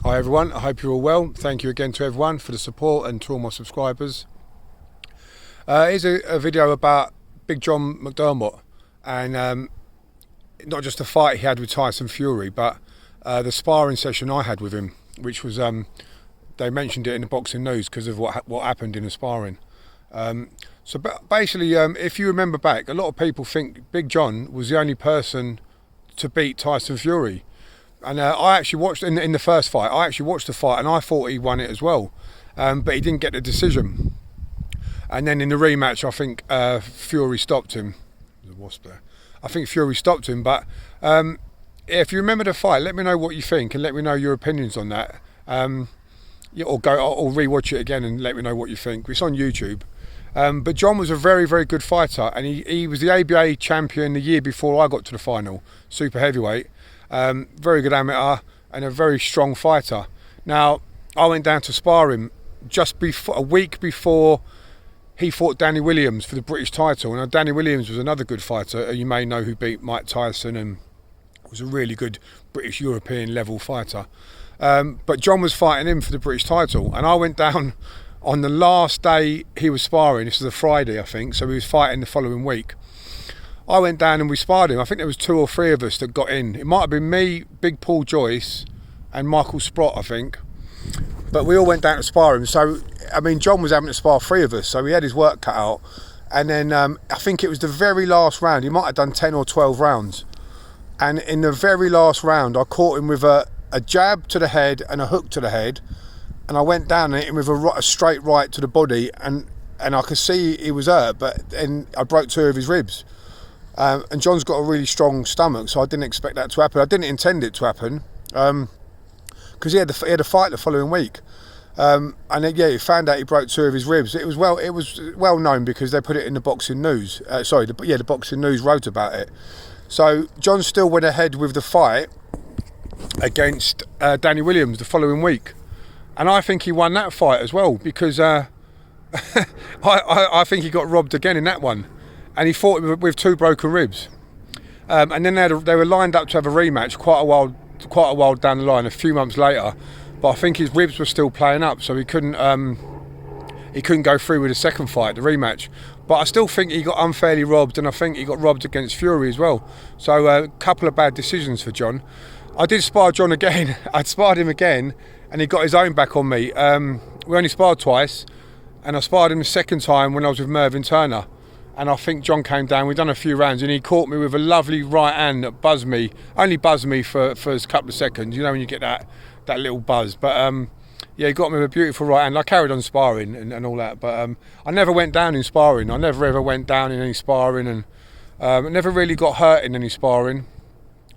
Hi everyone, I hope you're all well. Thank you again to everyone for the support and to all my subscribers. Here's a video about Big John McDermott and not just the fight he had with Tyson Fury, but the sparring session I had with him, which was, they mentioned it in the boxing news because of what happened in the sparring. So basically, if you remember back, a lot of people think Big John was the only person to beat Tyson Fury. And I actually watched in the first fight. I actually watched the fight, and I thought he won it as well, but he didn't get the decision. And then in the rematch, I think Fury stopped him. There's a wasp there. I think Fury stopped him. But if you remember the fight, let me know what you think and let me know your opinions on that. Or rewatch it again and let me know what you think. It's on YouTube. But John was a very, very good fighter, and he was the ABA champion the year before I got to the final, super heavyweight. Very good amateur and a very strong fighter. Now, I went down to spar him just a week before he fought Danny Williams for the British title. Now, Danny Williams was another good fighter, you may know, who beat Mike Tyson and was a really good British European level fighter. But John was fighting him for the British title, and I went down on the last day he was sparring. This was a Friday, I think, so he was fighting the following week. I went down and we sparred him. I think there was 2 or 3 of us that got in. It might have been me, Big Paul Joyce and Michael Sprott, I think. But we all went down to spar him. So, I mean, John was having to spar 3 of us, so he had his work cut out. And then I think it was the very last round. He might have done 10 or 12 rounds. And in the very last round, I caught him with a jab to the head and a hook to the head. And I went down and hit him with a straight right to the body. And I could see he was hurt, but then I broke 2 of his ribs. And John's got a really strong stomach, so I didn't expect that to happen. I didn't intend it to happen because he had a fight the following week, and then, he found out he broke 2 of his ribs. It was well known because they put it in the boxing news. The boxing news wrote about it. So John still went ahead with the fight against Danny Williams the following week, and I think he won that fight as well because I think he got robbed again in that one. And he fought with 2 broken ribs, and then they were lined up to have a rematch quite a while down the line, a few months later. But I think his ribs were still playing up, so he couldn't go through with the second fight, the rematch. But I still think he got unfairly robbed, and I think he got robbed against Fury as well. So a couple of bad decisions for John. I did spar John again. I'd sparred him again, and he got his own back on me. We only sparred twice, and I sparred him the second time when I was with Mervyn Turner. And I think John came down, we'd done a few rounds, and he caught me with a lovely right hand that only buzzed me for a couple of seconds, when you get that little buzz. But he got me with a beautiful right hand. I carried on sparring and all that, but I never went down in sparring. I never ever went down in any sparring, and I never really got hurt in any sparring.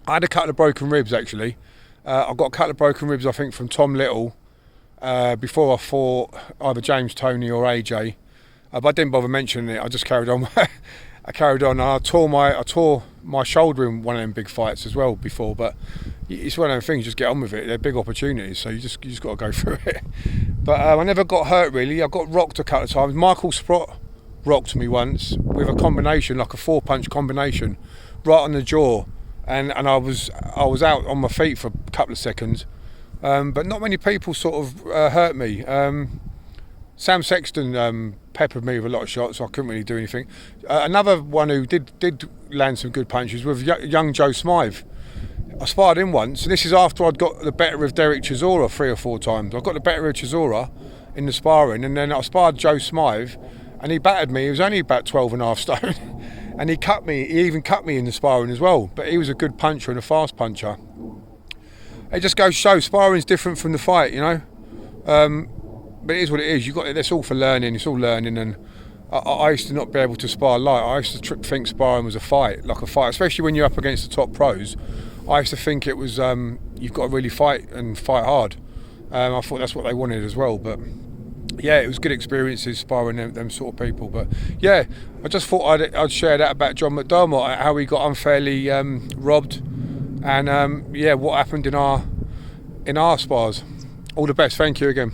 I had a couple of broken ribs, actually. I got a couple of broken ribs, I think, from Tom Little before I fought either James Toney or AJ. But I didn't bother mentioning it. I just carried on. I carried on, and I tore my shoulder in one of them big fights as well before. But it's one of those things. Just get on with it. They're big opportunities, so you just got to go through it. But I never got hurt really. I got rocked a couple of times. Michael Sprott rocked me once with a combination, like a 4-punch combination, right on the jaw, and I was out on my feet for a couple of seconds. But not many people sort of hurt me. Sam Sexton peppered me with a lot of shots, so I couldn't really do anything. Another one who did land some good punches was young Joe Smythe. I sparred him once, and this is after I'd got the better of Derek Chisora 3 or 4 times. I got the better of Chisora in the sparring, and then I sparred Joe Smythe, and he battered me. He was only about 12.5 stone, and he cut me. He even cut me in the sparring as well. But he was a good puncher and a fast puncher. It just goes to show sparring's different from the fight, But it is what it is. It's all for learning. It's all learning, and I used to not be able to spar light. I used to think sparring was a fight, especially when you're up against the top pros. I used to think it was you've got to really fight and fight hard. I thought that's what they wanted as well. But yeah, it was good experiences sparring them sort of people. But yeah, I just thought I'd share that about John McDermott, how he got unfairly robbed, and what happened in our spars. All the best. Thank you again.